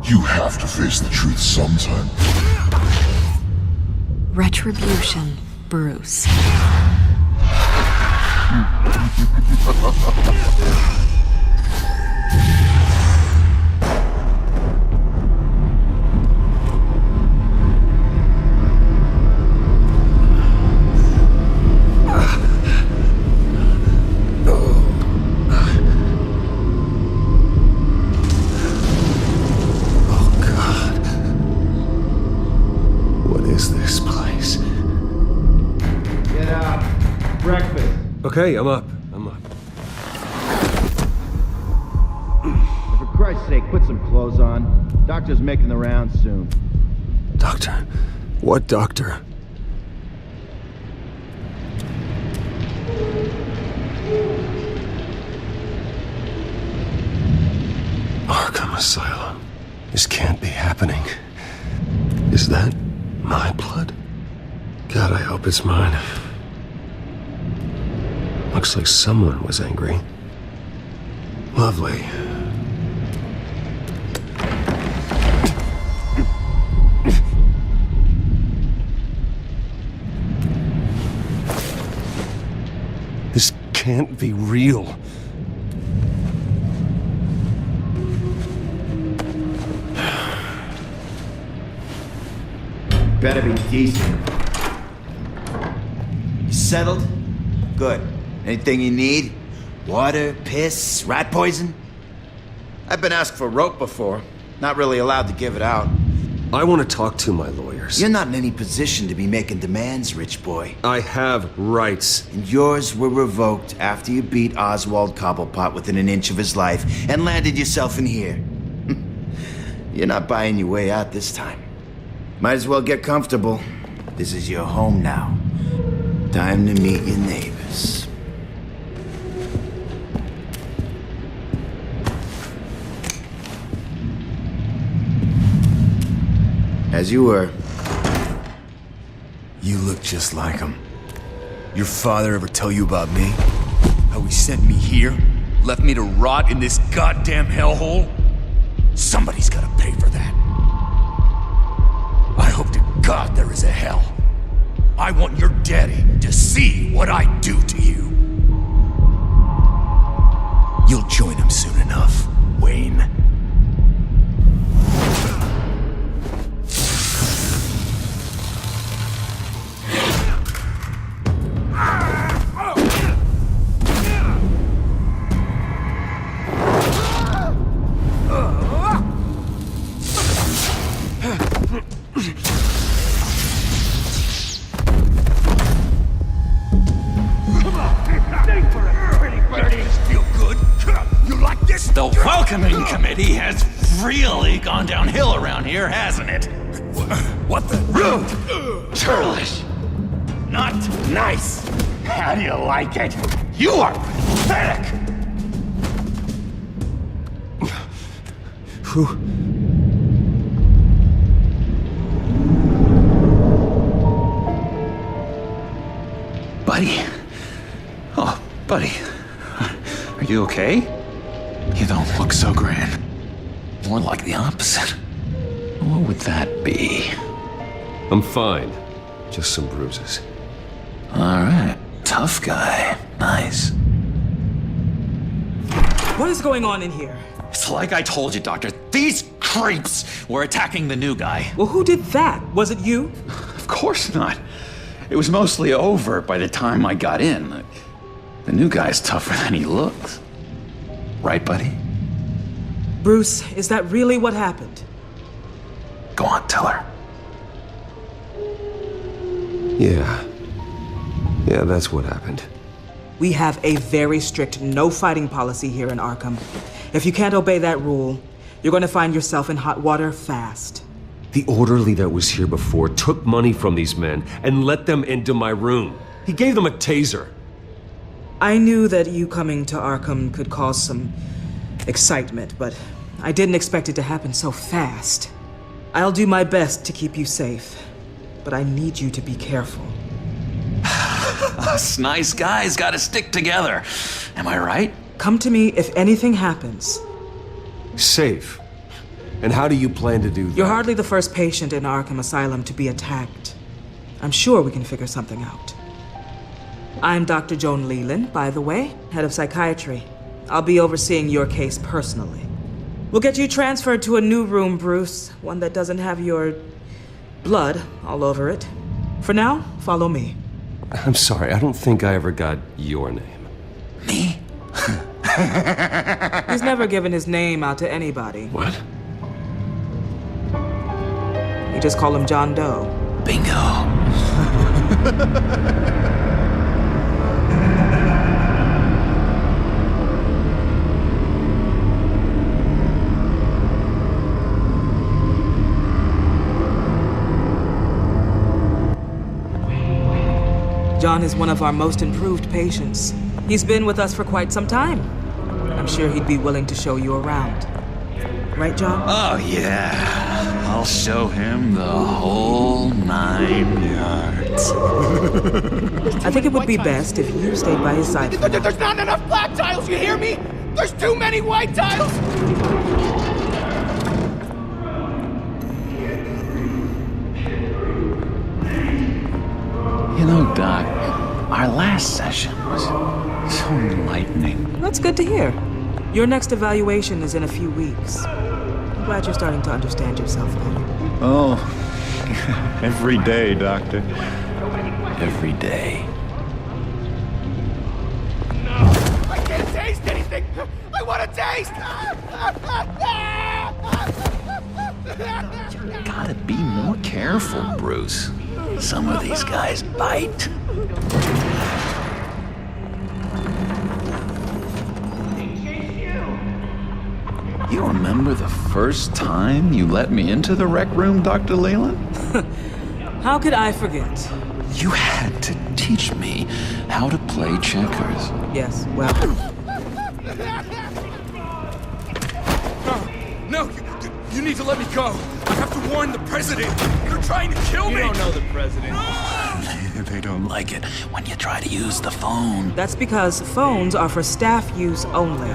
You have to face the truth sometime. Retribution, Bruce. Okay, I'm up. For Christ's sake, put some clothes on. Doctor's making the rounds soon. Doctor? What doctor? Arkham Asylum. This can't be happening. Is that my blood? God, I hope it's mine. Looks like someone was angry. Lovely. This can't be real. Better be decent. You settled? Good. Anything you need? Water, piss, rat poison? I've been asked for rope before. Not really allowed to give it out. I want to talk to my lawyers. You're not in any position to be making demands, rich boy. I have rights. And yours were revoked after you beat Oswald Cobblepot within an inch of his life and landed yourself in here. You're not buying your way out this time. Might as well get comfortable. This is your home now. Time to meet your neighbors. As you were. You look just like him. Your father ever tell you about me? How he sent me here? Left me to rot in this goddamn hellhole? Somebody's gotta pay for that. I hope to God there is a hell. I want your daddy to see what I do to you. You'll join him soon enough, Wayne. The welcoming committee has really gone downhill around here, hasn't it? What the? Rude! Churlish! Not nice! How do you like it? You are pathetic! Who? Buddy? Oh, buddy. Are you okay? You don't look so grand. More like the opposite. What would that be? I'm fine. Just some bruises. All right. Tough guy. Nice. What is going on in here? It's like I told you, Doctor. These creeps were attacking the new guy. Well, who did that? Was it you? Of course not. It was mostly over by the time I got in. The new guy's tougher than he looks. Right, buddy? Bruce, is that really what happened? Go on, tell her. Yeah, that's what happened. We have a very strict no fighting policy here in Arkham. If you can't obey that rule, you're going to find yourself in hot water fast. The orderly that was here before took money from these men and let them into my room. He gave them a taser. I knew that you coming to Arkham could cause some excitement, but I didn't expect it to happen so fast. I'll do my best to keep you safe, but I need you to be careful. Us nice guys gotta stick together. Am I right? Come to me if anything happens. Safe. And how do you plan to do that? You're hardly the first patient in Arkham Asylum to be attacked. I'm sure we can figure something out. I'm Dr. Joan Leland, by the way, head of psychiatry. I'll be overseeing your case personally. We'll get you transferred to a new room, Bruce. One that doesn't have your blood all over it. For now, follow me. I'm sorry, I don't think I ever got your name. Me? He's never given his name out to anybody. What? You just call him John Doe. Bingo. John is one of our most improved patients. He's been with us for quite some time. I'm sure he'd be willing to show you around. Right, John? Oh, yeah. I'll show him the whole 9 yards. I think it would be best if you stayed by his side. There's not enough black tiles, you hear me? There's too many white tiles! You know, Doc, our last session was so enlightening. That's good to hear. Your next evaluation is in a few weeks. I'm glad you're starting to understand yourself better. Oh, every day, Doctor. Every day. I can't taste anything! I want to taste! Gotta be more careful, Bruce. Some of these guys bite. You remember the first time you let me into the rec room, Dr. Leland? How could I forget? You had to teach me how to play checkers. Yes, well, No, you need to let me go. I have to warn the president. They're trying to kill me. You don't know the president. They don't like it when you try to use the phone. that's because phones are for staff use only.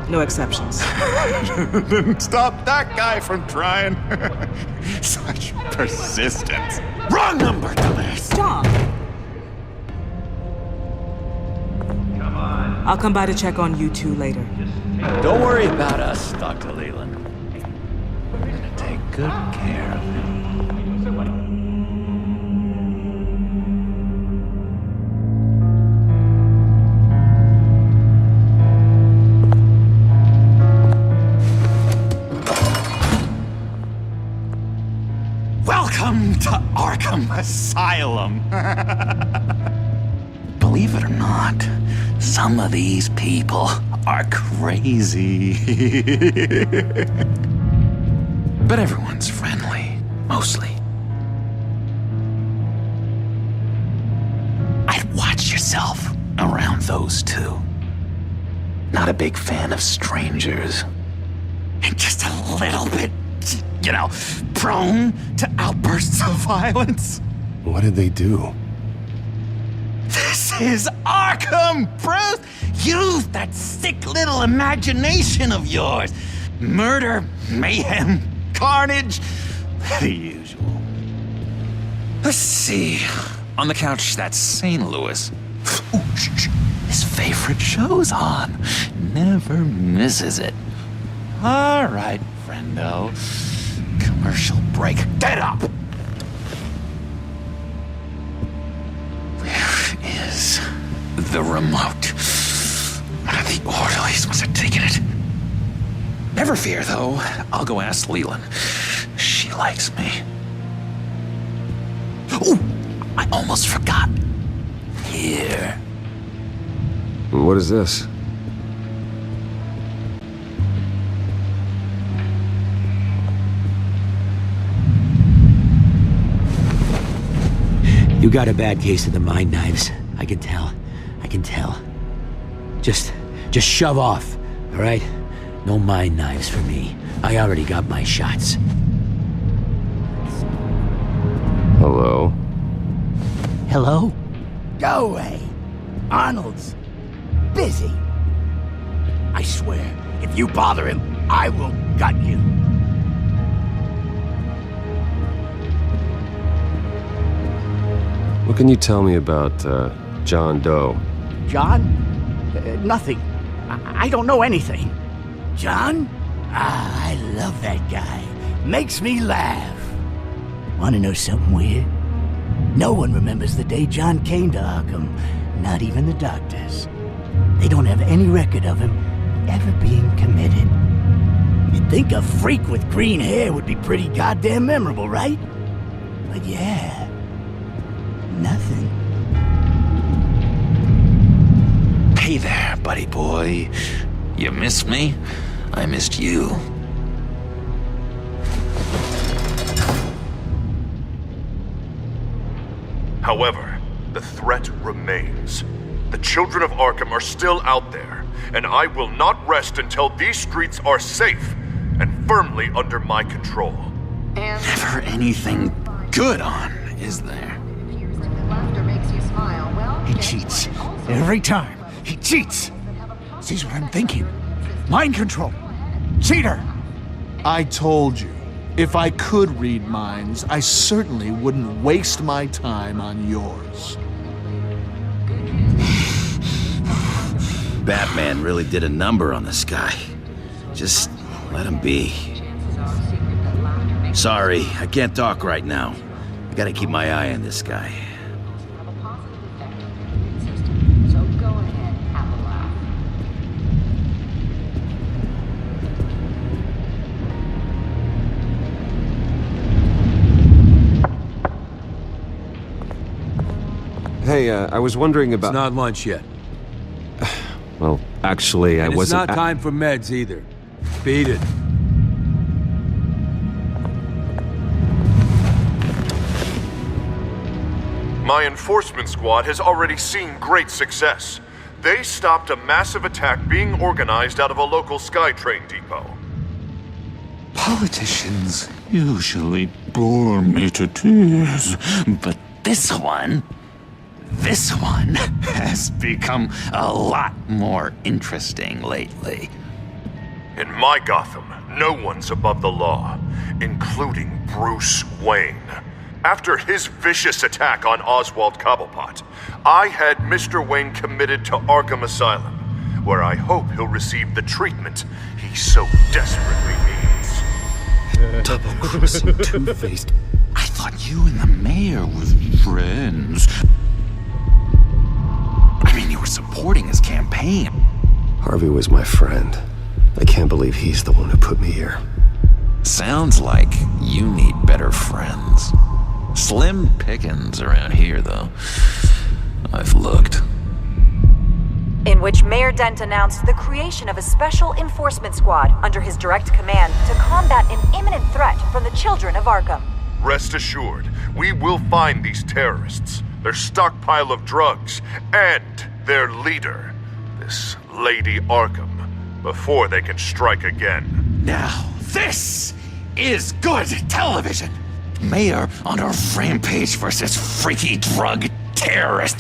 No exceptions. Didn't stop that guy from trying. Such persistence. Wrong number, dumbass. John! I'll come by to check on you two later. Don't worry about us, Dr. Leland. We're gonna take good care of him. Welcome to Arkham Asylum. Believe it or not, some of these people are crazy. But everyone's friendly, mostly. I'd watch yourself around those two. Not a big fan of strangers. And just a little bit, prone to outbursts of violence. What did they do? This is Arkham, Bruce! Use that sick little imagination of yours. Murder, mayhem, carnage, the usual. Let's see. On the couch, that's St. Louis. Ooh, shh. His favorite show's on. Never misses it. All right, friendo. Commercial break. Get up! Where is the remote? The orderlies must have taken it. Never fear, though. I'll go ask Leland. She likes me. Ooh, I almost forgot. Here. What is this? You got a bad case of the mind knives. I can tell. I can tell. Just shove off, all right? No mind knives for me. I already got my shots. Hello? Hello? Go away. Arnold's busy. I swear, if you bother him, I will gut you. What can you tell me about, John Doe? John? Nothing. I don't know anything. John? Ah, I love that guy. Makes me laugh. Wanna know something weird? No one remembers the day John came to Arkham. Not even the doctors. They don't have any record of him ever being committed. You'd think a freak with green hair would be pretty goddamn memorable, right? But yeah, nothing. Hey there, buddy boy. You miss me? I missed you. However, the threat remains. The children of Arkham are still out there, and I will not rest until these streets are safe and firmly under my control. Never anything good on, is there? He cheats. Every time. He cheats. Sees what I'm thinking. Mind control. Cheater. I told you, if I could read minds, I certainly wouldn't waste my time on yours. Batman really did a number on this guy. Just let him be. Sorry, I can't talk right now. I gotta keep my eye on this guy. Hey, I was wondering about... It's not lunch yet. Well, actually, I wasn't... It's not time for meds either. Beat it. My enforcement squad has already seen great success. They stopped a massive attack being organized out of a local SkyTrain depot. Politicians usually bore me to tears, but this one has become a lot more interesting lately. In my Gotham, no one's above the law, including Bruce Wayne. After his vicious attack on Oswald Cobblepot, I had Mr. Wayne committed to Arkham Asylum, where I hope he'll receive the treatment he so desperately needs. Double-crossing two-faced. I thought you and the mayor were friends. I mean, you were supporting his campaign. Harvey was my friend. I can't believe he's the one who put me here. Sounds like you need better friends. Slim pickings around here, though. I've looked. In which Mayor Dent announced the creation of a special enforcement squad under his direct command to combat an imminent threat from the children of Arkham. Rest assured, we will find these terrorists, their stockpile of drugs, and their leader, this Lady Arkham, before they can strike again. Now, this is good television! Mayor on a rampage versus freaky drug terrorist.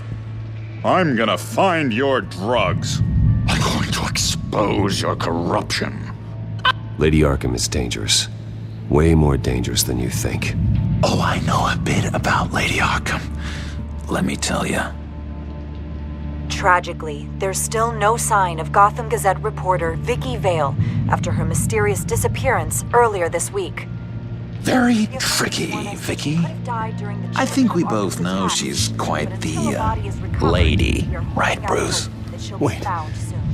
I'm gonna find your drugs. I'm going to expose your corruption. Lady Arkham is dangerous. Way more dangerous than you think. Oh, I know a bit about Lady Arkham. Let me tell you. Tragically, there's still no sign of Gotham Gazette reporter Vicky Vale after her mysterious disappearance earlier this week. Very tricky, Vicky. I think we both know she's quite the, lady, right, Bruce? Wait,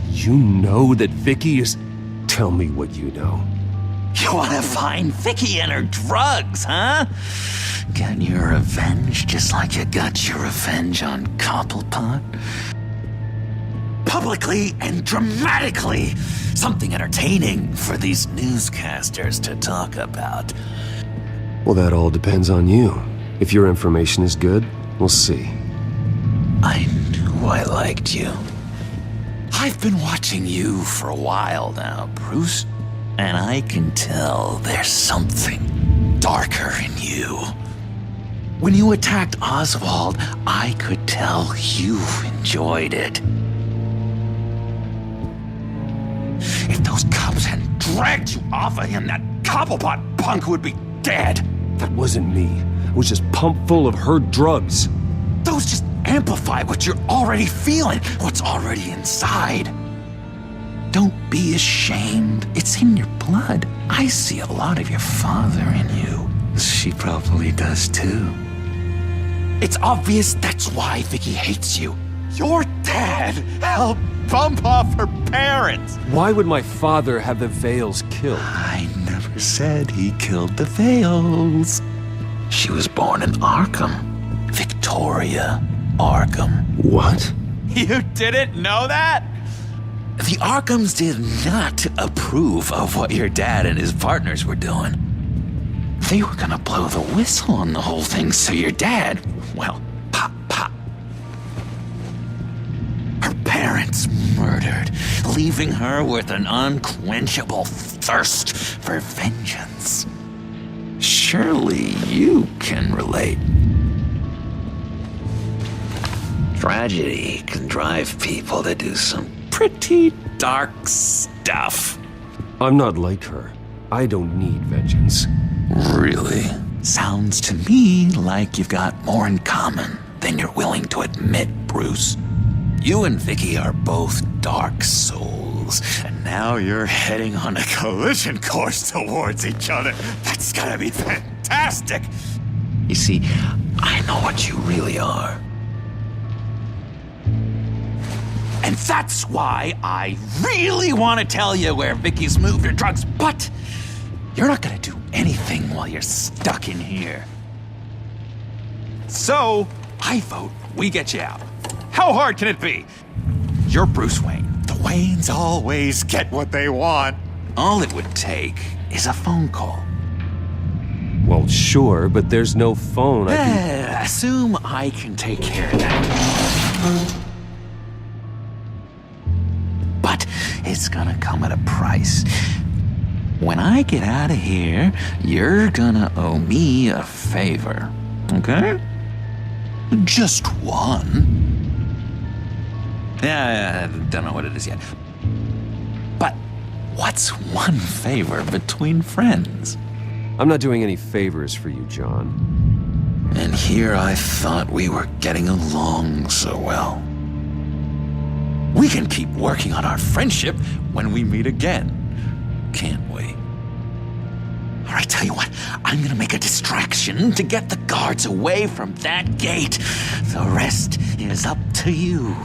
you know that Vicky is... Tell me what you know. You want to find Vicky and her drugs, huh? Get your revenge just like you got your revenge on Cobblepot? Publicly and dramatically! Something entertaining for these newscasters to talk about. Well, that all depends on you. If your information is good, we'll see. I knew I liked you. I've been watching you for a while now, Bruce, and I can tell there's something darker in you. When you attacked Oswald, I could tell you enjoyed it. If those cops hadn't dragged you off of him, that Cobblepot punk would be dead. That wasn't me. I was just pumped full of her drugs. Those amplify what you're already feeling, what's already inside. Don't be ashamed. It's in your blood. I see a lot of your father in you. She probably does too. It's obvious that's why Vicky hates you. Your dad helped bump off her parents. Why would my father have the Vales killed? I never said he killed the Vales. She was born in Arkham. Victoria Arkham. What? You didn't know that? The Arkhams did not approve of what your dad and his partners were doing. They were gonna blow the whistle on the whole thing, so your dad, well, pop. Her parents murdered, leaving her with an unquenchable thirst for vengeance. Surely you can relate. Tragedy can drive people to do some pretty dark stuff. I'm not like her. I don't need vengeance. Really? Sounds to me like you've got more in common than you're willing to admit, Bruce. You and Vicky are both dark souls, and now you're heading on a collision course towards each other. That's gotta be fantastic! You see, I know what you really are. And that's why I really want to tell you where Vicky's moved her drugs, but you're not gonna do anything while you're stuck in here. So, I vote we get you out. How hard can it be? You're Bruce Wayne. The Waynes always get what they want. All it would take is a phone call. Well, sure, but there's no phone. Assume I can take care of that. But it's gonna come at a price. When I get out of here, you're gonna owe me a favor, okay? Just one. Yeah, I don't know what it is yet. But what's one favor between friends? I'm not doing any favors for you, John. And here I thought we were getting along so well. We can keep working on our friendship when we meet again, can't we? All right, tell you what, I'm gonna make a distraction to get the guards away from that gate. The rest is up to you.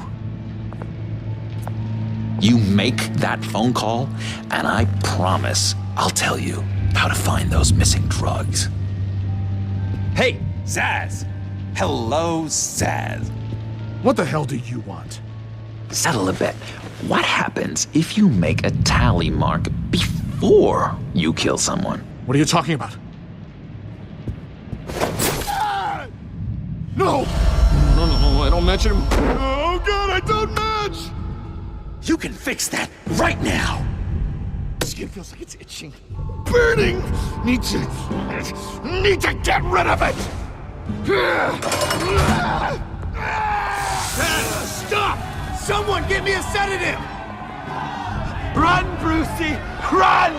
You make that phone call, and I promise I'll tell you how to find those missing drugs. Hey, Zaz! Hello, Zaz. What the hell do you want? Settle a bet. What happens if you make a tally mark before you kill someone? What are you talking about? No! No, I don't match him. Oh god, I don't match! You can fix that right now! Skin feels like it's itching. Burning! Need to get rid of it! Stop! Someone get me a sedative! Run, Brucey! Run!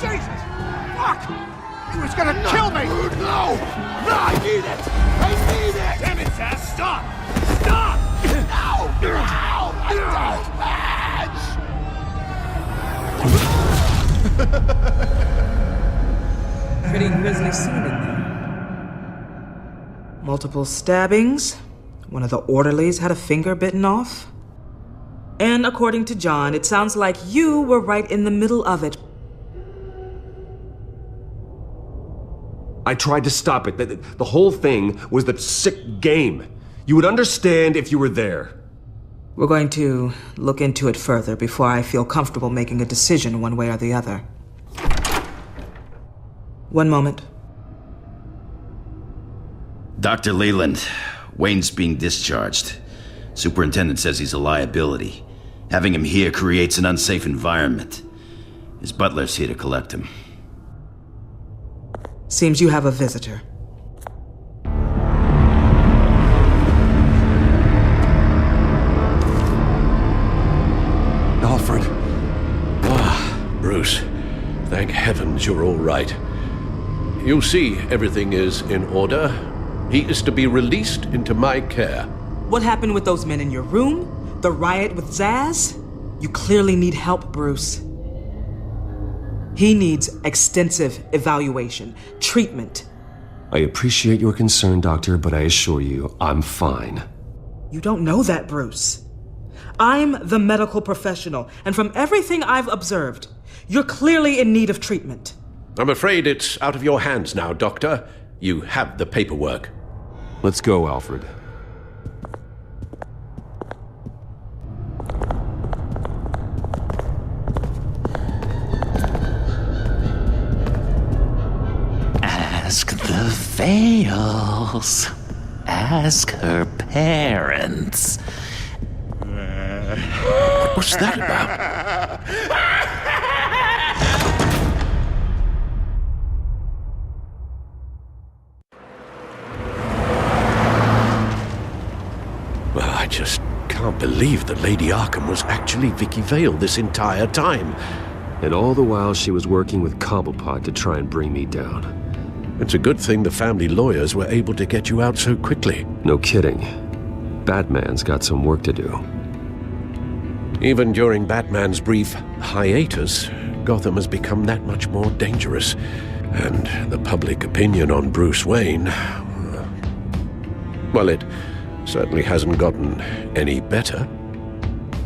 Jesus! Fuck! He was gonna kill me! No! No, I need it! I need it! Damn it, Zaz! Stop! Stop! No! No! I don't match! Pretty grisly scene in there. Multiple stabbings. One of the orderlies had a finger bitten off. And according to John, it sounds like you were right in the middle of it. I tried to stop it. The whole thing was the sick game. You would understand if you were there. We're going to look into it further before I feel comfortable making a decision one way or the other. One moment. Dr. Leland, Wayne's being discharged. Superintendent says he's a liability. Having him here creates an unsafe environment. His butler's here to collect him. Seems you have a visitor. Alfred. Bruce. Thank heavens you're all right. You see, everything is in order. He is to be released into my care. What happened with those men in your room? The riot with Zaz? You clearly need help, Bruce. He needs extensive evaluation, treatment. I appreciate your concern, Doctor, but I assure you, I'm fine. You don't know that, Bruce. I'm the medical professional, and from everything I've observed, you're clearly in need of treatment. I'm afraid it's out of your hands now, Doctor. You have the paperwork. Let's go, Alfred. Ask the Vales. Ask her parents. What's that about? Well, I just can't believe that Lady Arkham was actually Vicky Vale this entire time. And all the while she was working with Cobblepot to try and bring me down. It's a good thing the family lawyers were able to get you out so quickly. No kidding. Batman's got some work to do. Even during Batman's brief hiatus, Gotham has become that much more dangerous. And the public opinion on Bruce Wayne... well, it certainly hasn't gotten any better.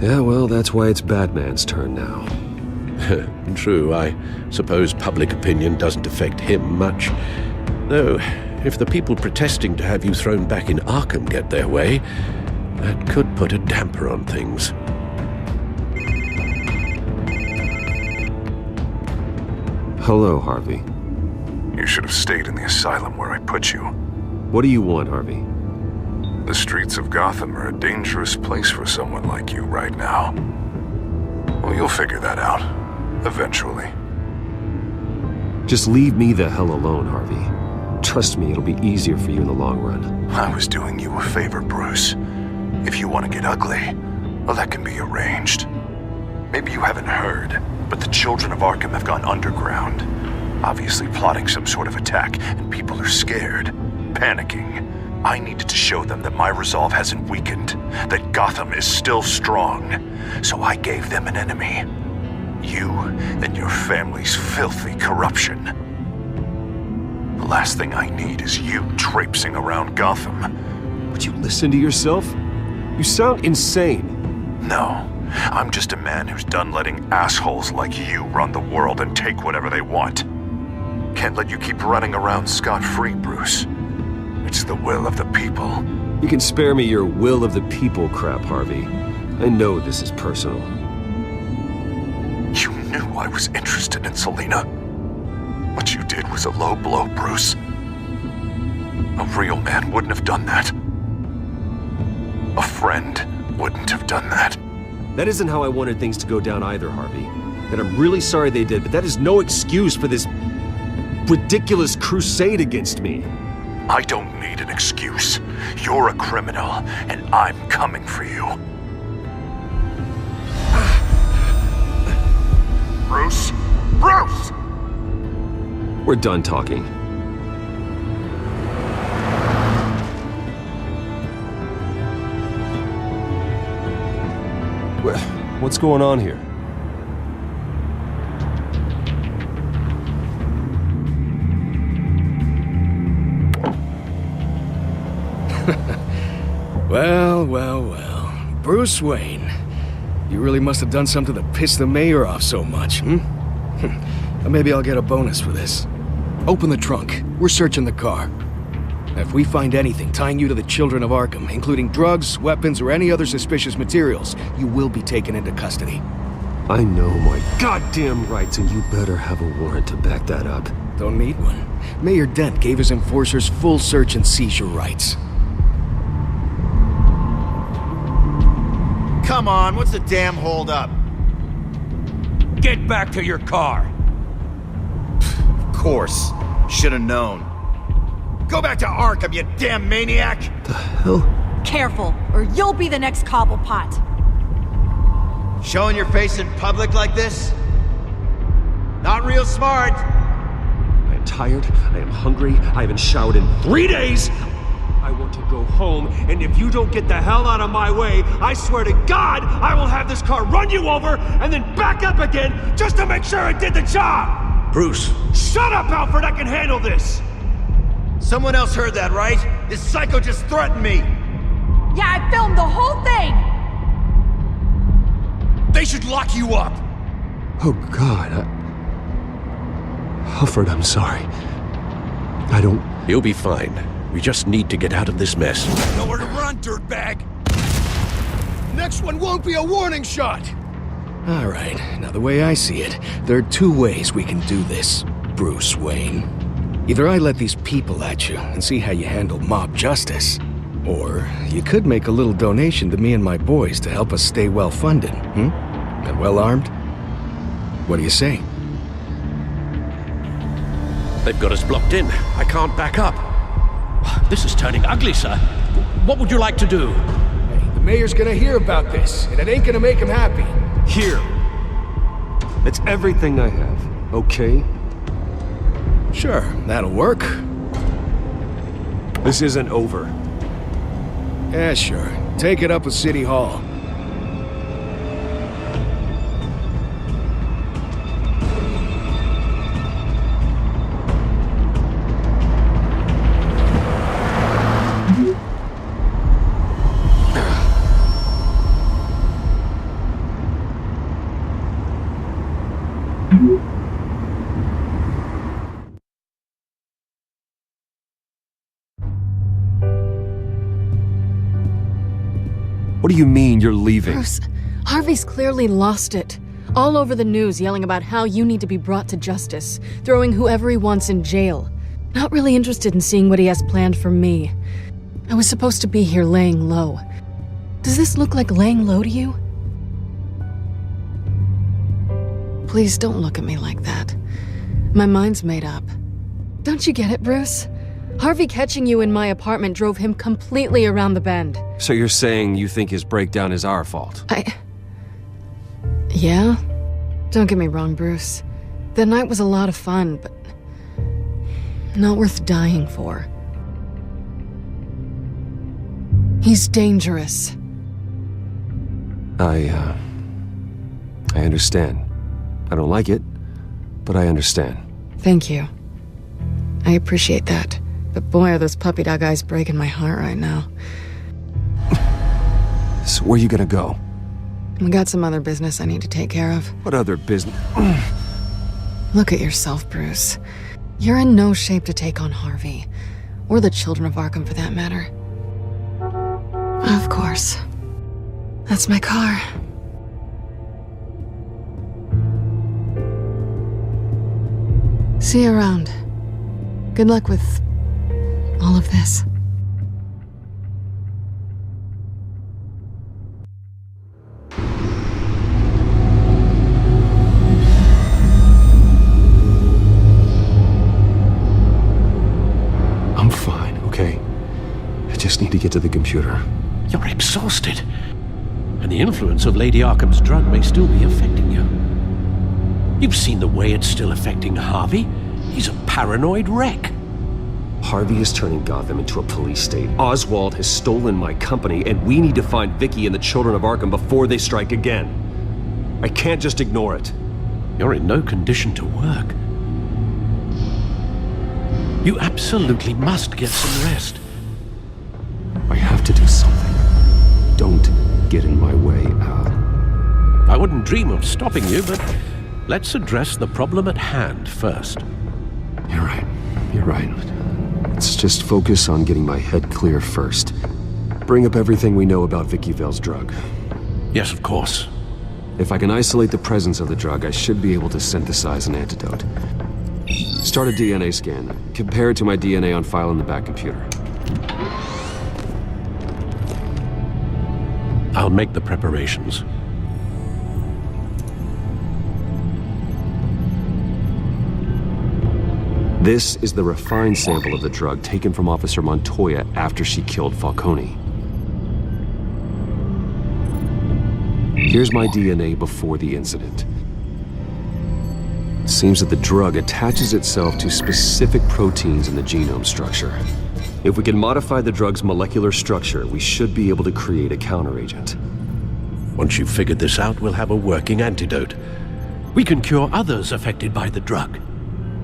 Yeah, well, that's why it's Batman's turn now. True, I suppose public opinion doesn't affect him much. Though, if the people protesting to have you thrown back in Arkham get their way, that could put a damper on things. Hello, Harvey. You should have stayed in the asylum where I put you. What do you want, Harvey? The streets of Gotham are a dangerous place for someone like you right now. Well, you'll figure that out. Eventually. Just leave me the hell alone, Harvey. Trust me, it'll be easier for you in the long run. I was doing you a favor, Bruce. If you want to get ugly, well, that can be arranged. Maybe you haven't heard, but the children of Arkham have gone underground. Obviously plotting some sort of attack, and people are scared, panicking. I needed to show them that my resolve hasn't weakened, that Gotham is still strong. So I gave them an enemy. You and your family's filthy corruption. The last thing I need is you traipsing around Gotham. Would you listen to yourself? You sound insane. No, I'm just a man who's done letting assholes like you run the world and take whatever they want. Can't let you keep running around scot-free, Bruce. It's the will of the people. You can spare me your will of the people crap, Harvey. I know this is personal. You knew I was interested in Selina. What you did was a low blow, Bruce. A real man wouldn't have done that. A friend wouldn't have done that. That isn't how I wanted things to go down either, Harvey. And I'm really sorry they did, but that is no excuse for this ridiculous crusade against me. I don't need an excuse. You're a criminal, and I'm coming for you. Bruce? Bruce! We're done talking. What's going on here? Well. Bruce Wayne. You really must have done something to piss the mayor off so much, Maybe I'll get a bonus for this. Open the trunk. We're searching the car. If we find anything tying you to the children of Arkham, including drugs, weapons, or any other suspicious materials, you will be taken into custody. I know my goddamn rights, and you better have a warrant to back that up. Don't need one. Mayor Dent gave his enforcers full search and seizure rights. Come on, what's the damn holdup? Get back to your car. Of course. Should've known. Go back to Arkham, you damn maniac! The hell? Careful, or you'll be the next Cobblepot. Showing your face in public like this? Not real smart. I am tired, I am hungry, I haven't showered in 3 days! I want to go home, and if you don't get the hell out of my way, I swear to God, I will have this car run you over, and then back up again, just to make sure it did the job! Bruce! Shut up, Alfred, I can handle this! Someone else heard that, right? This psycho just threatened me! Yeah, I filmed the whole thing! They should lock you up! Oh, God, Alfred, I'm sorry. I don't... You'll be fine. We just need to get out of this mess. Nowhere to run, dirtbag! Next one won't be a warning shot! All right, now the way I see it, there are 2 ways we can do this, Bruce Wayne. Either I let these people at you and see how you handle mob justice, or you could make a little donation to me and my boys to help us stay well-funded, and well-armed? What do you say? They've got us blocked in. I can't back up. This is turning ugly, sir. What would you like to do? Hey, the mayor's gonna hear about this, and it ain't gonna make him happy. Here. It's everything I have, okay? Sure, that'll work. This isn't over. Yeah, sure. Take it up with City Hall. What do you mean you're leaving? Bruce, Harvey's clearly lost it. All over the news yelling about how you need to be brought to justice, throwing whoever he wants in jail. Not really interested in seeing what he has planned for me. I was supposed to be here laying low. Does this look like laying low to you? Please don't look at me like that. My mind's made up. Don't you get it, Bruce? Harvey catching you in my apartment drove him completely around the bend. So you're saying you think his breakdown is our fault? Yeah? Don't get me wrong, Bruce. The night was a lot of fun, but not worth dying for. He's dangerous. I understand. I don't like it, but I understand. Thank you. I appreciate that. But boy, are those puppy dog eyes breaking my heart right now. So where you gonna go? We got some other business I need to take care of. What other business? Look at yourself, Bruce. You're in no shape to take on Harvey. Or the children of Arkham, for that matter. Of course. That's my car. See you around. Good luck with all of this. I'm fine, okay? I just need to get to the computer. You're exhausted. And the influence of Lady Arkham's drug may still be affecting you. You've seen the way it's still affecting Harvey. He's a paranoid wreck. Harvey is turning Gotham into a police state. Oswald has stolen my company, and we need to find Vicky and the children of Arkham before they strike again. I can't just ignore it. You're in no condition to work. You absolutely must get some rest. I have to do something. Don't get in my way, Al. I wouldn't dream of stopping you, but let's address the problem at hand first. You're right. You're right. Let's just focus on getting my head clear first. Bring up everything we know about Vicky Vale's drug. Yes, of course. If I can isolate the presence of the drug, I should be able to synthesize an antidote. Start a DNA scan. Compare it to my DNA on file in the back computer. I'll make the preparations. This is the refined sample of the drug taken from Officer Montoya after she killed Falcone. Here's my DNA before the incident. It seems that the drug attaches itself to specific proteins in the genome structure. If we can modify the drug's molecular structure, we should be able to create a counteragent. Once you've figured this out, we'll have a working antidote. We can cure others affected by the drug.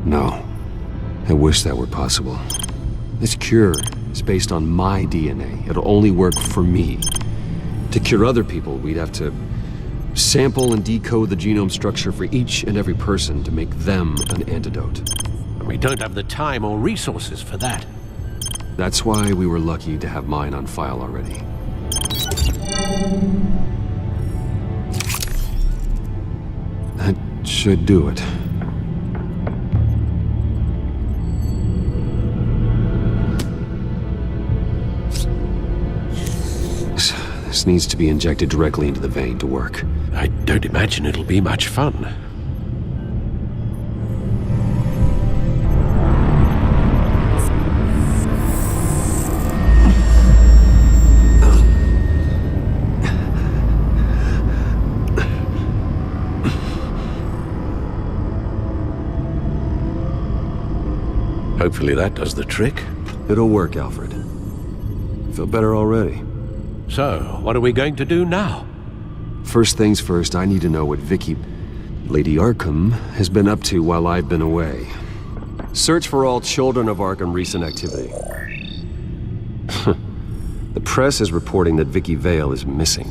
No. I wish that were possible. This cure is based on my DNA. It'll only work for me. To cure other people, we'd have to sample and decode the genome structure for each and every person to make them an antidote. We don't have the time or resources for that. That's why we were lucky to have mine on file already. That should do it. This needs to be injected directly into the vein to work. I don't imagine it'll be much fun. Hopefully that does the trick. It'll work, Alfred. I feel better already. So, what are we going to do now? First things first, I need to know what Lady Arkham, has been up to while I've been away. Search for all children of Arkham recent activity. The press is reporting that Vicky Vale is missing.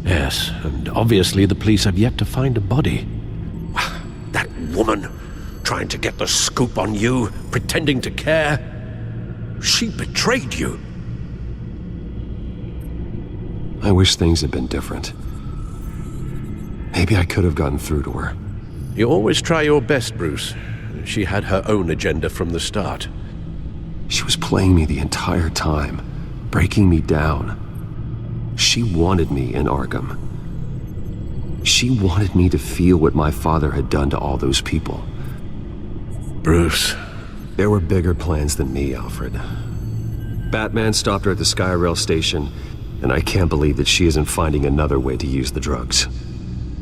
Yes, and obviously the police have yet to find a body. That woman, trying to get the scoop on you, pretending to care. She betrayed you. I wish things had been different. Maybe I could have gotten through to her. You always try your best, Bruce. She had her own agenda from the start. She was playing me the entire time, breaking me down. She wanted me in Arkham. She wanted me to feel what my father had done to all those people. Bruce. There were bigger plans than me, Alfred. Batman stopped her at the Skyrail station, and I can't believe that she isn't finding another way to use the drugs.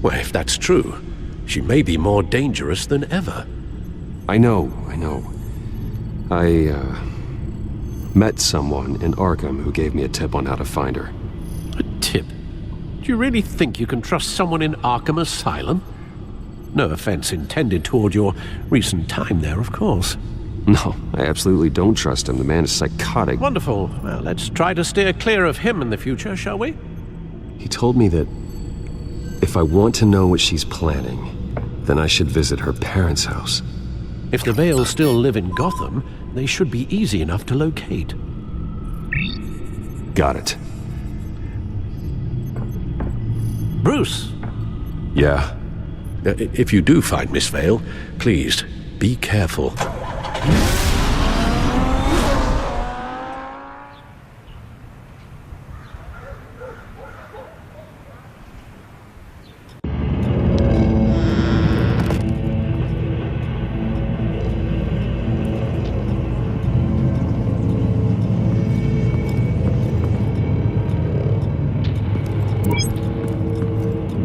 Well, if that's true, she may be more dangerous than ever. I know. I met someone in Arkham who gave me a tip on how to find her. A tip? Do you really think you can trust someone in Arkham Asylum? No offense intended toward your recent time there, of course. No, I absolutely don't trust him. The man is psychotic. Wonderful. Well, let's try to steer clear of him in the future, shall we? He told me that if I want to know what she's planning, then I should visit her parents' house. If the Vales still live in Gotham, they should be easy enough to locate. Got it. Bruce! Yeah? If you do find Miss Vale, please, be careful.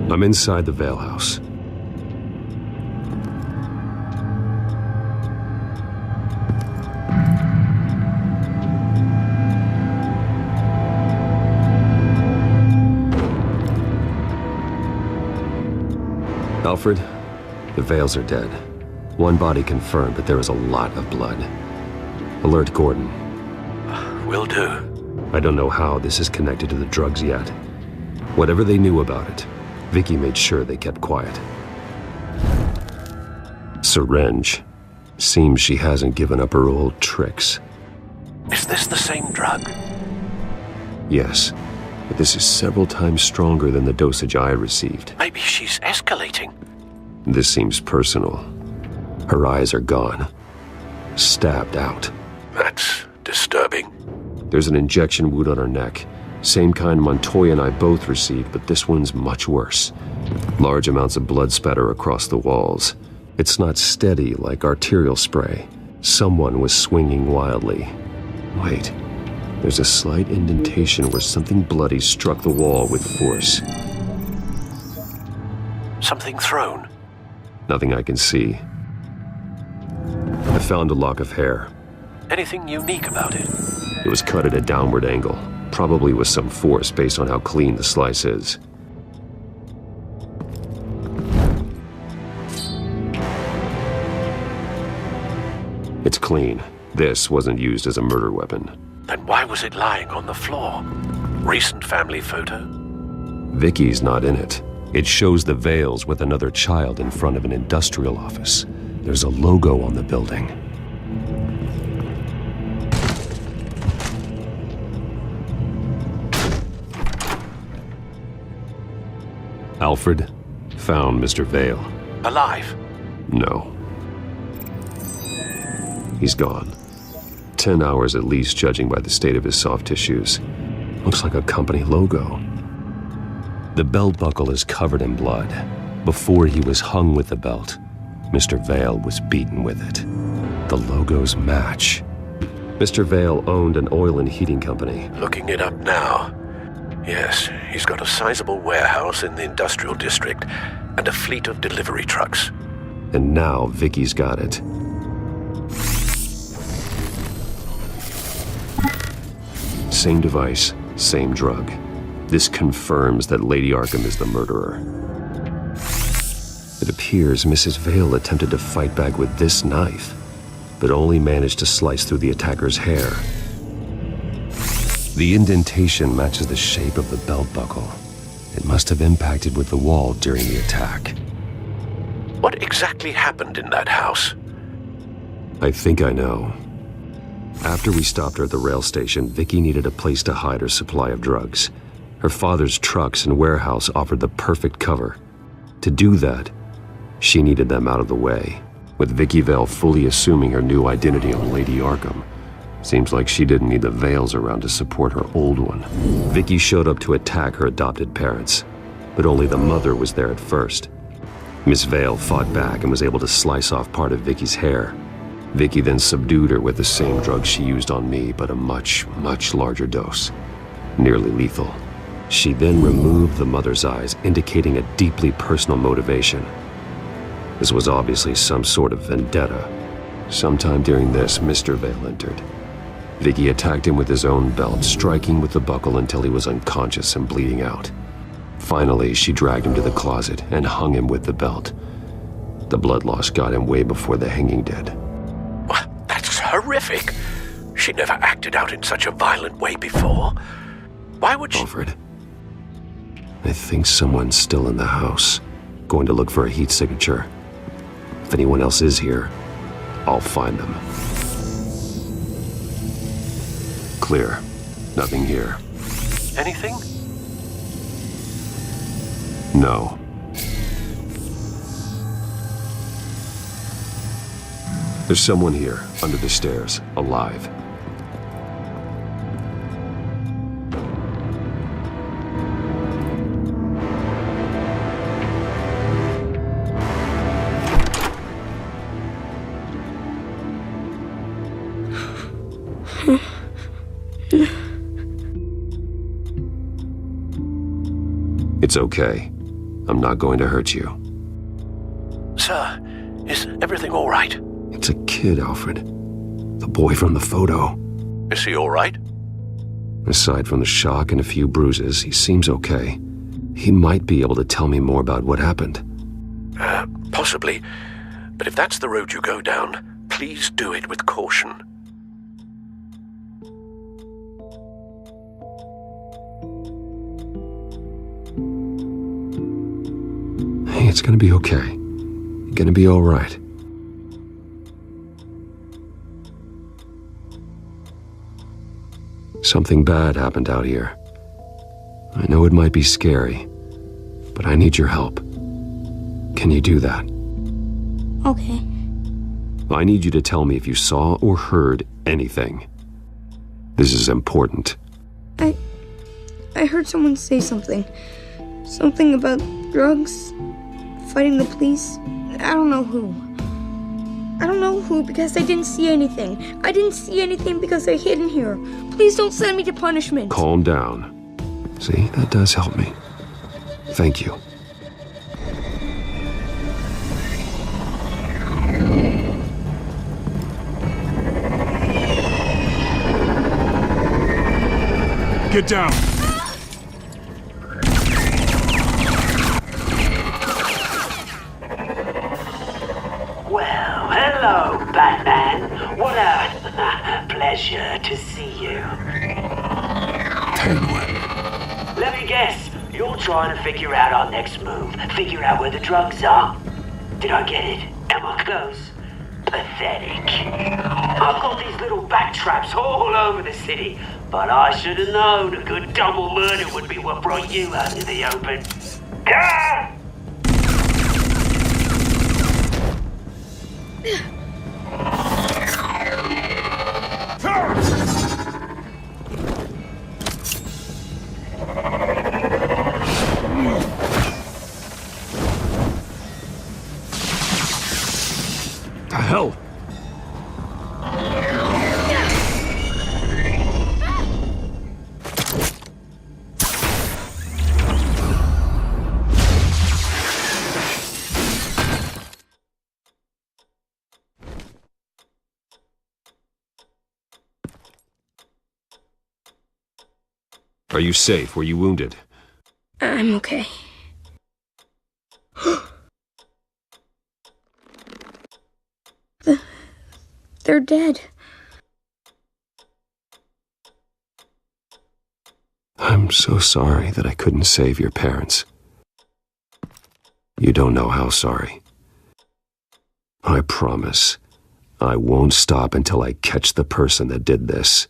I'm inside the Vale house. Alfred, the Vales are dead. One body confirmed, but there is a lot of blood. Alert Gordon. Will do. I don't know how this is connected to the drugs yet. Whatever they knew about it, Vicky made sure they kept quiet. Syringe. Seems she hasn't given up her old tricks. Is this the same drug? Yes, but this is several times stronger than the dosage I received. Maybe she's escalating. This seems personal. Her eyes are gone. Stabbed out. That's disturbing. There's an injection wound on her neck. Same kind Montoya and I both received, but this one's much worse. Large amounts of blood spatter across the walls. It's not steady like arterial spray, Someone was swinging wildly. Wait, there's a slight indentation where something bloody struck the wall with force. Something thrown? Nothing I can see. I found a lock of hair. Anything unique about it? It was cut at a downward angle, probably with some force based on how clean the slice is. It's clean. This wasn't used as a murder weapon. Then why was it lying on the floor? Recent family photo? Vicky's not in it. It shows the Vales with another child in front of an industrial office. There's a logo on the building. Alfred found Mr. Vale. Alive? No. He's gone. 10 hours at least, judging by the state of his soft tissues. Looks like a company logo. The belt buckle is covered in blood. Before he was hung with the belt, Mr. Vale was beaten with it. The logos match. Mr. Vale owned an oil and heating company. Looking it up now. Yes, he's got a sizable warehouse in the industrial district and a fleet of delivery trucks. And now Vicky's got it. Same device, same drug. This confirms that Lady Arkham is the murderer. It appears Mrs. Vale attempted to fight back with this knife, but only managed to slice through the attacker's hair. The indentation matches the shape of the belt buckle. It must have impacted with the wall during the attack. What exactly happened in that house? I think I know. After we stopped her at the rail station, Vicky needed a place to hide her supply of drugs. Her father's trucks and warehouse offered the perfect cover. To do that, she needed them out of the way. With Vicky Vale fully assuming her new identity on Lady Arkham, seems like she didn't need the Vales around to support her old one. Vicky showed up to attack her adopted parents, but only the mother was there at first. Miss Vale fought back and was able to slice off part of Vicky's hair. Vicky then subdued her with the same drug she used on me, but a much, much larger dose. Nearly lethal. She then removed the mother's eyes, indicating a deeply personal motivation. This was obviously some sort of vendetta. Sometime during this, Mr. Vale entered. Vicky attacked him with his own belt, striking with the buckle until he was unconscious and bleeding out. Finally, she dragged him to the closet and hung him with the belt. The blood loss got him way before the hanging did. That's horrific. She never acted out in such a violent way before. Why would she... Alfred, I think someone's still in the house, going to look for a heat signature. If anyone else is here, I'll find them. Clear. Nothing here. Anything? No. There's someone here, under the stairs, alive. It's okay. I'm not going to hurt you. Sir, is everything all right? It's a kid, Alfred. The boy from the photo. Is he all right? Aside from the shock and a few bruises, he seems okay. He might be able to tell me more about what happened. Possibly. But if that's the road you go down, please do it with caution. Hey, it's gonna be okay. You're gonna be all right. Something bad happened out here. I know it might be scary, but I need your help. Can you do that? Okay. I need you to tell me if you saw or heard anything. This is important. I heard someone say something. Something about drugs, fighting the police. I don't know who. I don't know who because I didn't see anything. I didn't see anything because I hid in here. Please don't send me to punishment. Calm down. See, that does help me. Thank you. Get down! Well, hello, Batman. What a pleasure to see you. Let me guess, you're trying to figure out our next move. Figure out where the drugs are. Did I get it? Am I close? Pathetic. I've got these little bat traps all over the city, but I should have known a good double murder would be what brought you out into the open. Ah! The hell? Are you safe? Were you wounded? I'm okay. They're dead. I'm so sorry that I couldn't save your parents. You don't know how sorry. I promise, I won't stop until I catch the person that did this.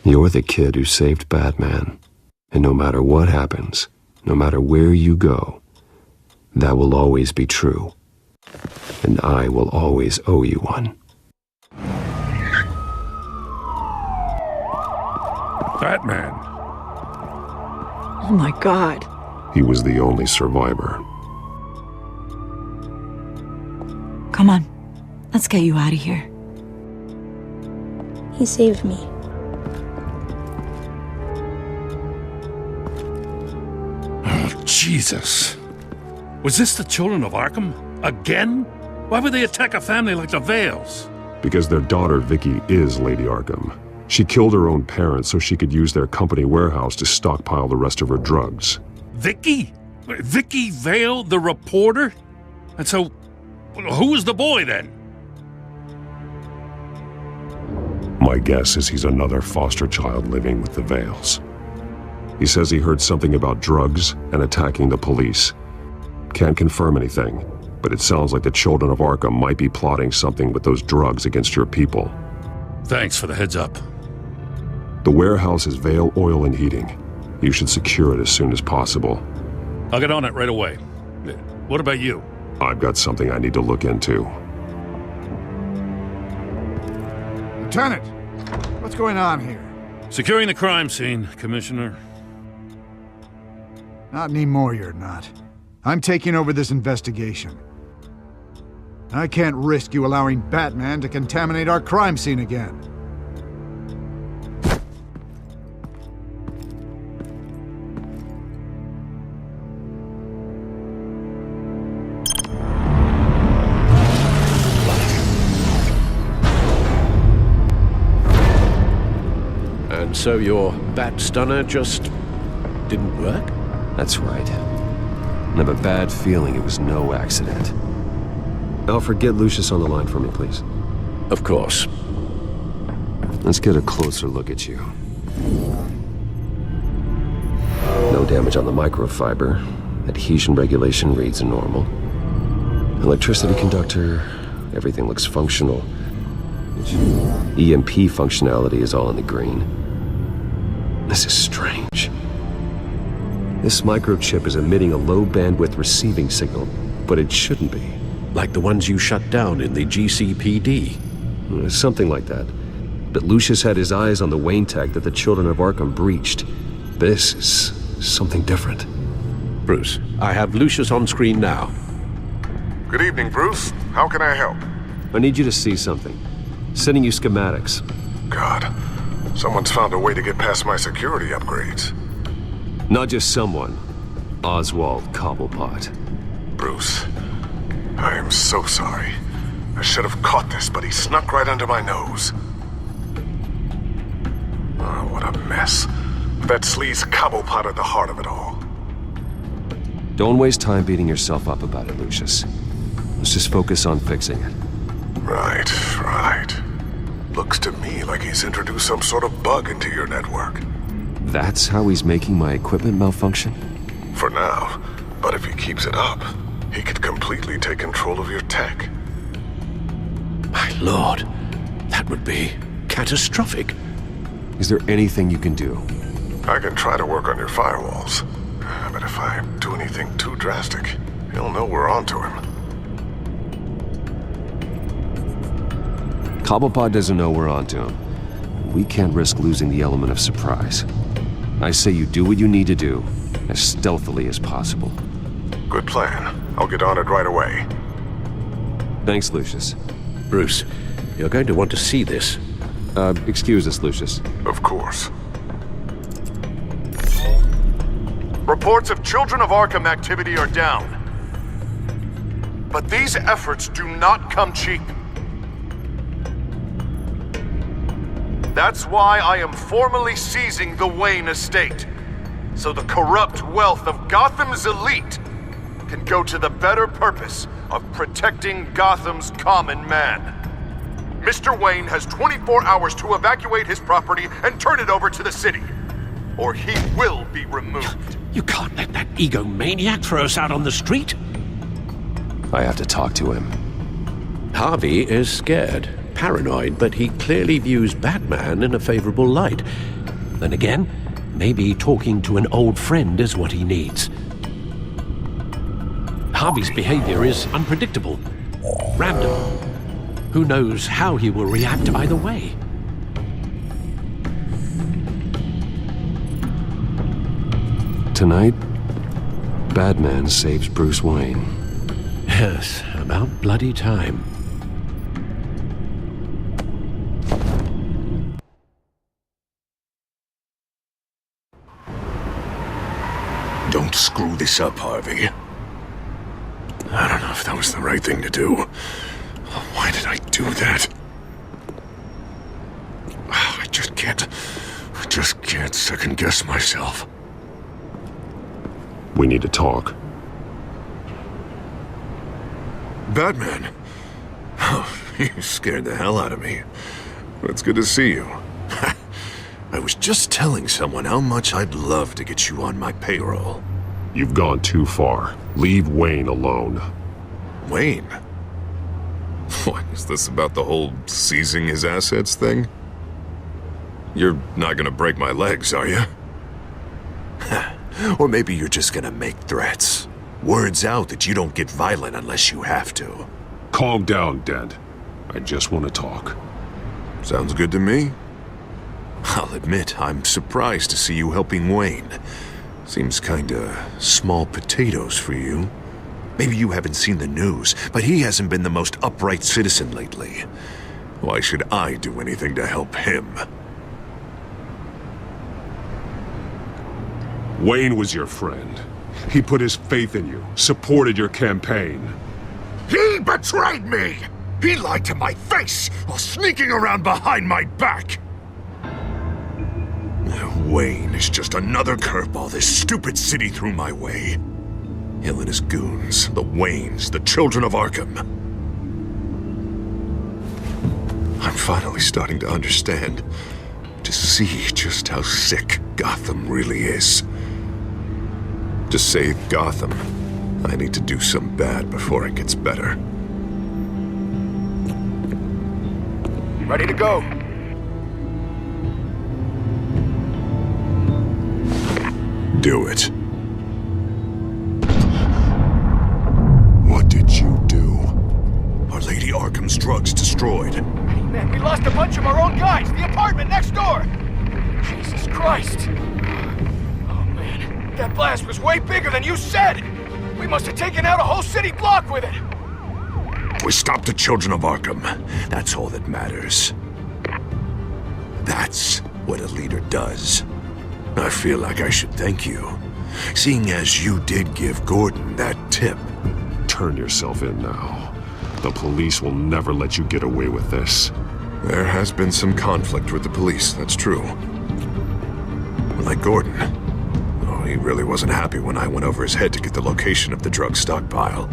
You're the kid who saved Batman, and no matter what happens, no matter where you go, that will always be true, and I will always owe you one. Batman. Oh my God. He was the only survivor. Come on, let's get you out of here. He saved me. Oh, Jesus. Was this the children of Arkham? Again? Why would they attack a family like the Vales? Because their daughter, Vicky, is Lady Arkham. She killed her own parents so she could use their company warehouse to stockpile the rest of her drugs. Vicky? Vicky Vale, the reporter? And so, who was the boy then? My guess is he's another foster child living with the Vales. He says he heard something about drugs and attacking the police. Can't confirm anything, but it sounds like the children of Arkham might be plotting something with those drugs against your people. Thanks for the heads up. The warehouse is Vale Oil and Heating. You should secure it as soon as possible. I'll get on it right away. What about you? I've got something I need to look into. Lieutenant, what's going on here? Securing the crime scene, Commissioner. Not anymore, you're not. I'm taking over this investigation. I can't risk you allowing Batman to contaminate our crime scene again. And so your bat stunner just didn't work? That's right. I have a bad feeling it was no accident. Alfred, get Lucius on the line for me, please. Of course. Let's get a closer look at you. No damage on the microfiber. Adhesion regulation reads normal. Electricity conductor, everything looks functional. EMP functionality is all in the green. This is strange. This microchip is emitting a low-bandwidth receiving signal, but it shouldn't be. Like the ones you shut down in the GCPD? Something like that. But Lucius had his eyes on the Wayne tech that the children of Arkham breached. This is something different. Bruce, I have Lucius on screen now. Good evening, Bruce. How can I help? I need you to see something. Sending you schematics. God, someone's found a way to get past my security upgrades. Not just someone. Oswald Cobblepot. Bruce, I am so sorry. I should have caught this, but he snuck right under my nose. Oh, what a mess. That sleaze Cobblepot at the heart of it all. Don't waste time beating yourself up about it, Lucius. Let's just focus on fixing it. Right. Looks to me like he's introduced some sort of bug into your network. That's how he's making my equipment malfunction? For now. But if he keeps it up, he could completely take control of your tech. My lord, that would be catastrophic. Is there anything you can do? I can try to work on your firewalls. But if I do anything too drastic, he'll know we're onto him. Cobblepot doesn't know we're onto him. We can't risk losing the element of surprise. I say you do what you need to do, as stealthily as possible. Good plan. I'll get on it right away. Thanks, Lucius. Bruce, you're going to want to see this. Excuse us, Lucius. Of course. Reports of Children of Arkham activity are down. But these efforts do not come cheap. That's why I am formally seizing the Wayne estate, so the corrupt wealth of Gotham's elite can go to the better purpose of protecting Gotham's common man. Mr. Wayne has 24 hours to evacuate his property and turn it over to the city, or he will be removed. You can't let that egomaniac throw us out on the street. I have to talk to him. Harvey is scared, paranoid, but he clearly views Batman in a favorable light. Then again, maybe talking to an old friend is what he needs. Harvey's behavior is unpredictable, random. Who knows how he will react either way? Tonight, Batman saves Bruce Wayne. Yes, about bloody time. Don't screw this up, Harvey. I don't know if that was the right thing to do. Why did I do that? I just can't second-guess myself. We need to talk. Batman? Oh, you scared the hell out of me. It's good to see you. I was just telling someone how much I'd love to get you on my payroll. You've gone too far. Leave Wayne alone. Wayne? What, is this about the whole seizing his assets thing? You're not gonna break my legs, are you? Or maybe you're just gonna make threats. Words out that you don't get violent unless you have to. Calm down, Dent. I just want to talk. Sounds good to me. I'll admit, I'm surprised to see you helping Wayne. Seems kinda small potatoes for you. Maybe you haven't seen the news, but he hasn't been the most upright citizen lately. Why should I do anything to help him? Wayne was your friend. He put his faith in you, supported your campaign. He betrayed me! He lied to my face while sneaking around behind my back! Wayne is just another curveball this stupid city threw my way. Hill and his goons, the Waynes, the Children of Arkham. I'm finally starting to understand, to see just how sick Gotham really is. To save Gotham, I need to do some bad before it gets better. Ready to go. Do it. What did you do? Our Lady Arkham's drugs destroyed. Hey, man, we lost a bunch of our own guys. The apartment next door. Jesus Christ. That blast was way bigger than you said! We must have taken out a whole city block with it! We stopped the children of Arkham. That's all that matters. That's what a leader does. I feel like I should thank you, seeing as you did give Gordon that tip. Turn yourself in now. The police will never let you get away with this. There has been some conflict with the police, that's true. Like Gordon. Oh, he really wasn't happy when I went over his head to get the location of the drug stockpile.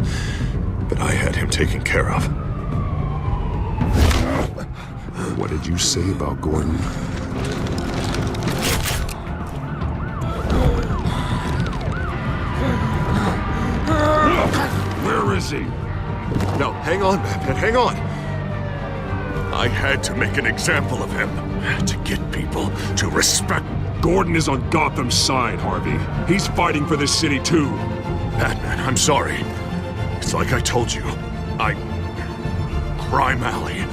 But I had him taken care of. What did you say about Gordon? Where is he? No, hang on, Batman, hang on. I had to make an example of him to get people to respect. Gordon is on Gotham's side, Harvey. He's fighting for this city too. Batman, I'm sorry. It's like I told you. Crime Alley.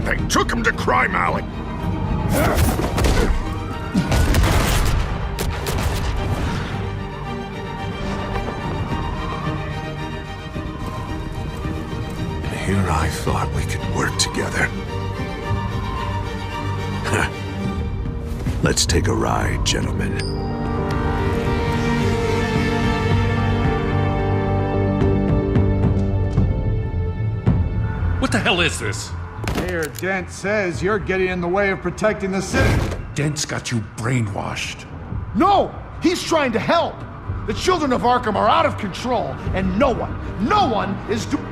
They took him to Crime Alley. Here I thought we could work together. Let's take a ride, gentlemen. What the hell is this? Mayor Dent says you're getting in the way of protecting the city. Dent's got you brainwashed. No! He's trying to help! The children of Arkham are out of control, and no one is doing...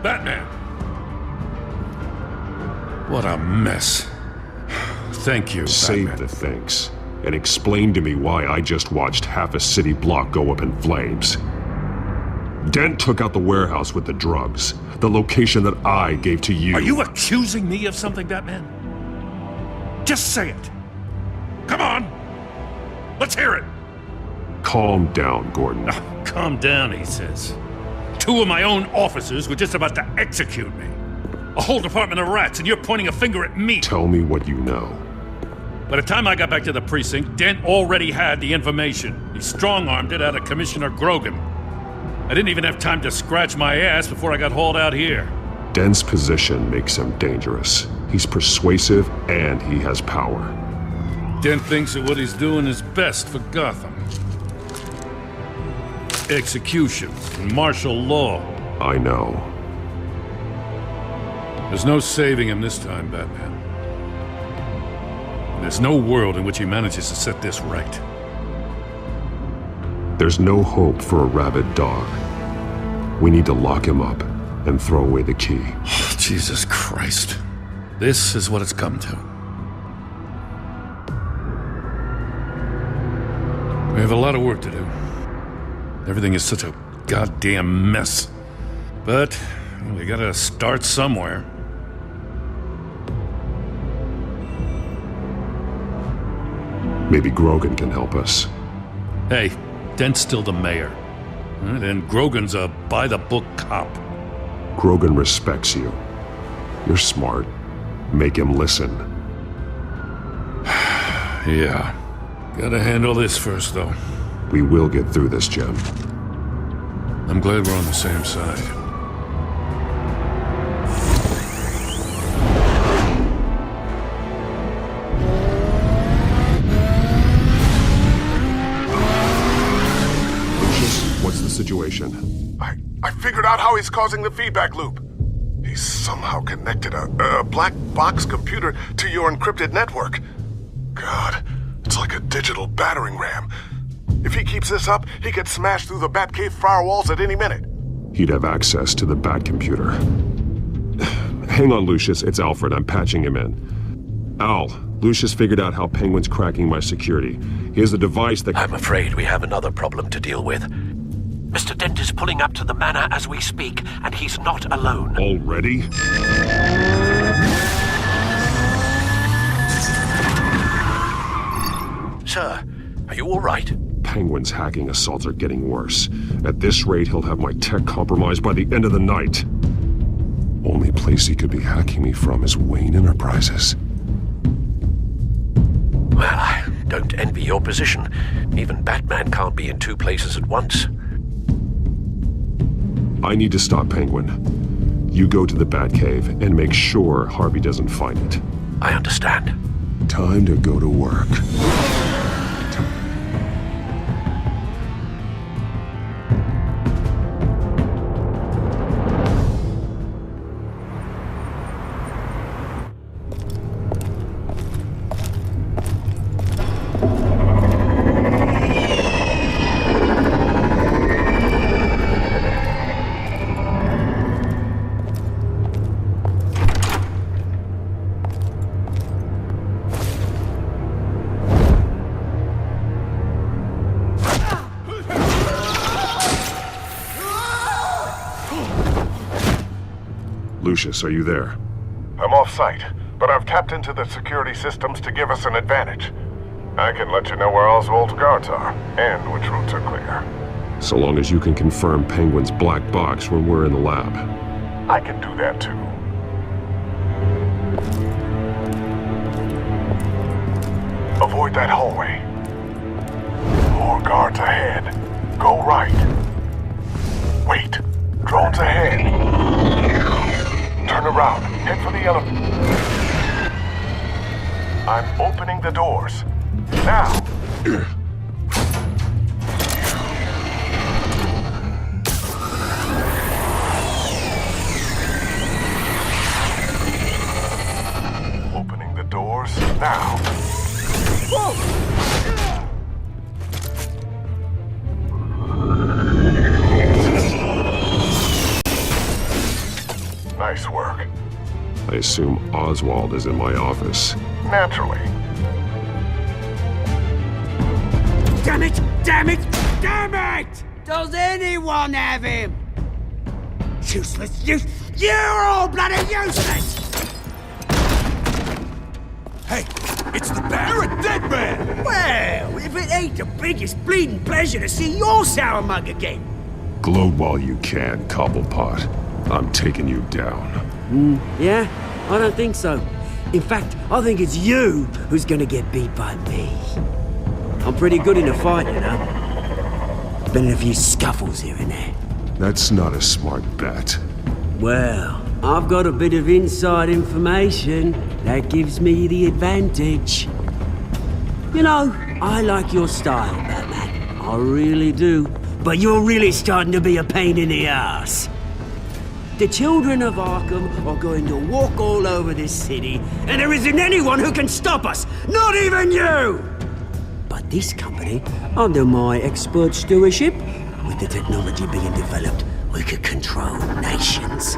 Batman! What a mess. Thank you, Save Batman. the thanks. And explain to me why I just watched half a city block go up in flames. Dent took out the warehouse with the drugs. The location that I gave to you. Are you accusing me of something, Batman? Just say it. Come on! Let's hear it! Calm down, Gordon. Oh, calm down, he says. 2 of my own officers were just about to execute me. A whole department of rats, and you're pointing a finger at me. Tell me what you know. By the time I got back to the precinct, Dent already had the information. He strong-armed it out of Commissioner Grogan. I didn't even have time to scratch my ass before I got hauled out here. Dent's position makes him dangerous. He's persuasive, and he has power. Dent thinks that what he's doing is best for Gotham. Execution and martial law. I know. There's no saving him this time, Batman. There's no world in which he manages to set this right. There's no hope for a rabid dog. We need to lock him up and throw away the key. Oh, Jesus Christ. This is what it's come to. We have a lot of work to do. Everything is such a goddamn mess. But we gotta start somewhere. Maybe Grogan can help us. Hey, Dent's still the mayor. And Grogan's a by-the-book cop. Grogan respects you. You're smart. Make him listen. Yeah. Gotta handle this first, though. We will get through this, Jim. I'm glad we're on the same side. What's the situation? I figured out how he's causing the feedback loop. He's somehow connected a black box computer to your encrypted network. God, it's like a digital battering ram. If he keeps this up, he could smash through the Batcave firewalls at any minute. He'd have access to the Bat computer. Hang on, Lucius. It's Alfred. I'm patching him in. Al, Lucius figured out how Penguin's cracking my security. He has a device that... I'm afraid we have another problem to deal with. Mr. Dent is pulling up to the manor as we speak, and he's not alone. Already? Sir, are you all right? Penguin's hacking assaults are getting worse. At this rate, he'll have my tech compromised by the end of the night. Only place he could be hacking me from is Wayne Enterprises. Well, I don't envy your position. Even Batman can't be in two places at once. I need to stop Penguin. You go to the Batcave and make sure Harvey doesn't find it. I understand. Time to go to work. Lucius, are you there? I'm off-site, but I've tapped into the security systems to give us an advantage. I can let you know where Oswald's guards are, and which routes are clear. So long as you can confirm Penguin's black box when we're in the lab. I can do that too. Avoid that hallway. More guards ahead. Go right. Wait. Drones ahead. Turn around. Head for the elevator. I'm opening the doors. Now. Opening the doors now. Nice work. I assume Oswald is in my office. Naturally. Damn it! Damn it! Damn it! Does anyone have him? Useless, you're all bloody useless! Hey, it's the Bat. You're a dead man! Well, if it ain't the biggest bleeding pleasure to see your sour mug again. Gloat while you can, Cobblepot. I'm taking you down. Yeah? I don't think so. In fact, I think it's you who's gonna get beat by me. I'm pretty good in a fight, you know. Been in a few scuffles here and there. That's not a smart bet. Well, I've got a bit of inside information that gives me the advantage. You know, I like your style, Batman. I really do. But you're really starting to be a pain in the ass. The children of Arkham are going to walk all over this city, and there isn't anyone who can stop us, not even you! But this company, under my expert stewardship, with the technology being developed, we could control nations.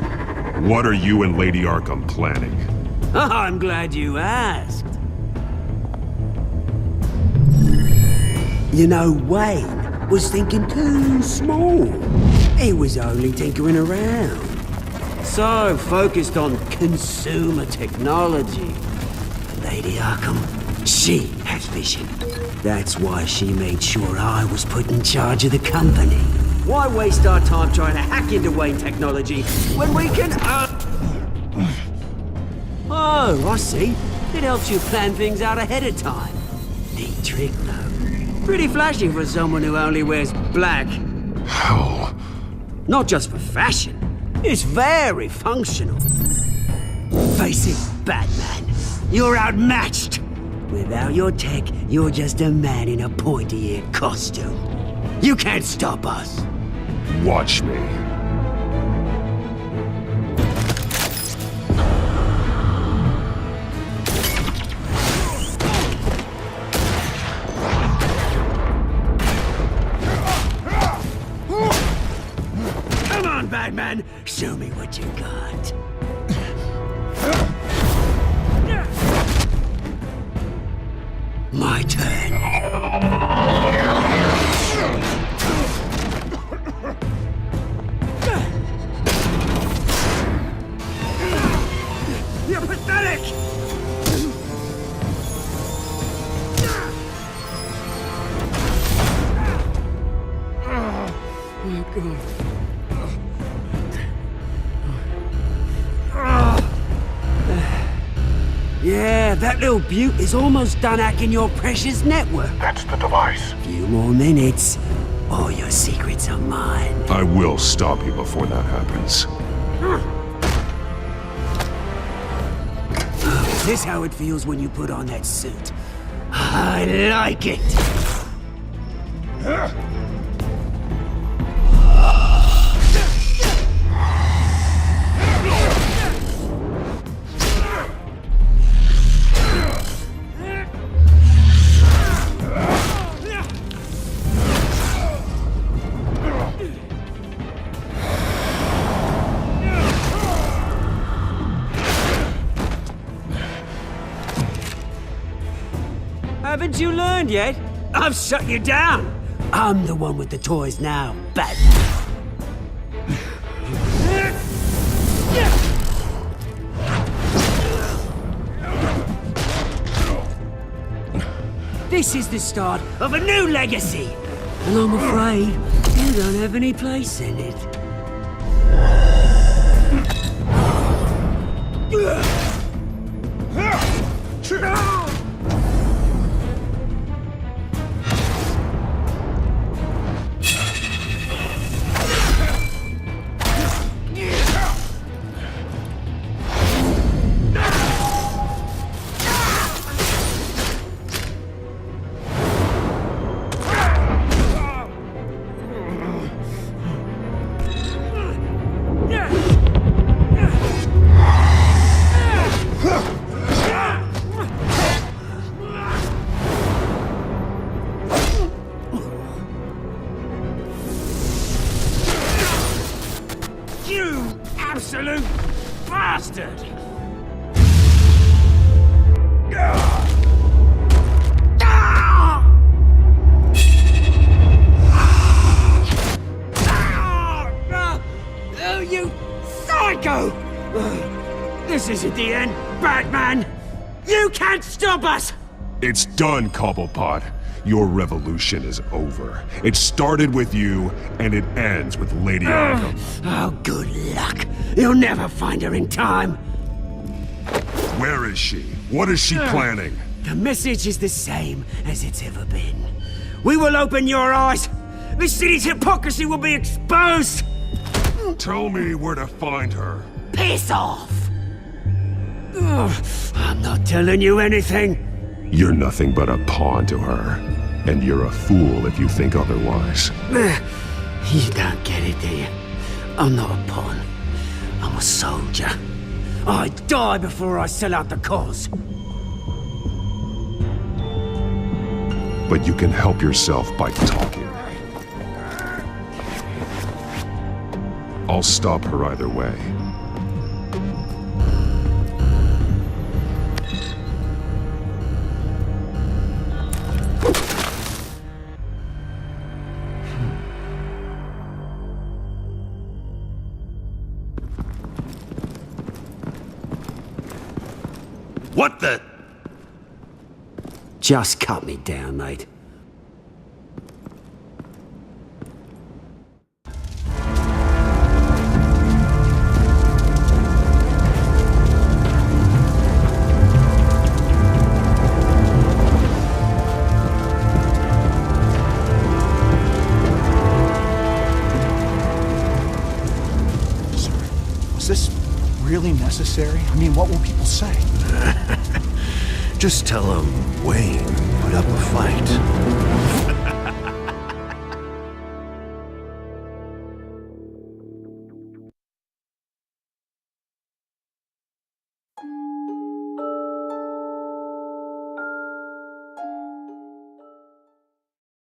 What are you and Lady Arkham planning? I'm glad you asked. You know, Wayne was thinking too small. He was only tinkering around. So focused on consumer technology. Lady Arkham, she has vision. That's why she made sure I was put in charge of the company. Why waste our time trying to hack into Wayne technology when we can... Oh, I see. It helps you plan things out ahead of time. Neat trick, though. Pretty flashy for someone who only wears black. Hell. Not just for fashion. It's very functional. Face it, Batman. You're outmatched. Without your tech, you're just a man in a pointy-eared costume. You can't stop us. Watch me. Come on, Batman. Show me what you got. My turn. You're pathetic! Oh, God. Yeah, that little beaut is almost done hacking your precious network. That's the device. Few more minutes. All your secrets are mine. I will stop you before that happens. Is this how it feels when you put on that suit? I like it. Haven't you learned yet? I've shut you down. I'm the one with the toys now, Batman. This is the start of a new legacy. And I'm afraid you don't have any place in it. Absolute bastard! Oh, you psycho! This isn't the end, Batman! You can't stop us! It's done, Cobblepot. Your revolution is over. It started with you, and it ends with Lady Arkham. Oh, good luck. You'll never find her in time. Where is she? What is she planning? The message is the same as it's ever been. We will open your eyes. The city's hypocrisy will be exposed. Tell me where to find her. Piss off. I'm not telling you anything. You're nothing but a pawn to her. And you're a fool if you think otherwise. You don't get it, do you? I'm not a pawn. I'm a soldier. I die before I sell out the cause. But you can help yourself by talking. I'll stop her either way. What the? Just cut me down, mate. Was this really necessary? I mean, what will people say? Just tell them Wayne put up a fight.